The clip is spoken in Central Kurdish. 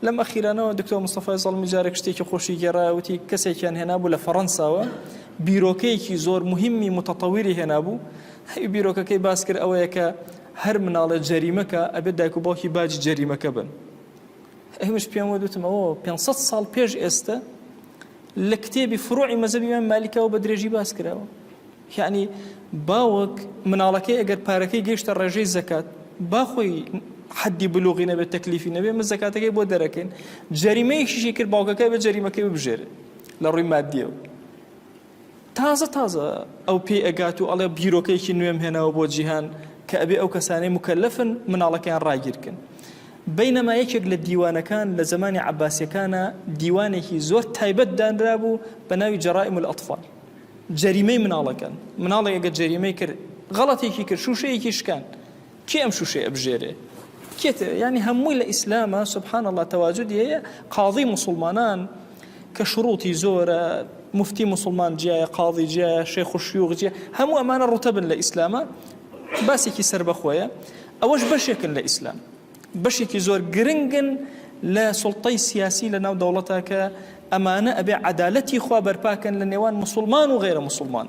لەم ئەخیرانەوە دکتۆر مستەفای زەڵمی جارێک شتێکی خۆشی گێڕایوتی کەسێکیان هێنابوو لە فەڕەنساوە بیرۆکەیەکی زۆر مهمی متەتەویری هێنابوو هەی بیرۆکەکەی باس کرد ئەوەیە کە هەر مناڵە جەریمەکە ئەبێت دایک و باوکی باجی جەریمەکە بن ئەمەش پێم وتمەوە 500 ساڵ پێش ئێستا لە کتێبی فروعی مەزهبی مالیکەوە بە درێژی باس کراوە یعنی باوک مناڵەکەی ئەگەر پارەکەی گەیشتە ڕێژەی زەکات با خۆی حدی بلوغی نەبێت تەکلیفی نەبێت من زەکاتەکەی بۆ دەرەکەین جەریمەیەکیشی کرد باوکەکەی بە جەریمەکەی ببژێرێت لە ڕووی مادیەوە تازە ئەو پێی ئەگات و ئەڵێ بیرۆکەیەکی نوێم هێناوە بۆ جیهان کە ئەبێ ئەو کەسانەی مکەلەفن مناڵەکەیان ڕاگیرکن بەینەما یەکێک لە دیوانەکان لە زمانی عەباسیەکانە دیوانێکی زۆر تایبەت دانرا بوو بە ناوی جەرائم الأطفال جەریمەی مناڵەکان مناڵێک ئەگەر جەریمەی کرد غەڵەتێکی کرد شوشەیەکی شکان کێ ئەم شوشەیە ئەبژێرێ کێتە یعنی هەمووی لە ئیسلامە سبحان الله تەواجودی هەیە قاضی مسلمانان کە شروطی زۆرە مفتی مسلمان جیایە قاضی جیایە شێخ و شیوخ جیایە هەموو ئەمانە ڕوتەبن لە ئیسلامە باسێکی سەر بەخۆیە ئەوەش بەشێکن لە ئیسلام بەشێکی زۆر گرنگن لە سوڵتەی سیاسی لە ناو دەوڵەتە کە ئەمانە ئەبێ عەدالەتی خوا بەرپاکەن لە نێوان مسلمان و غێرە مسلمان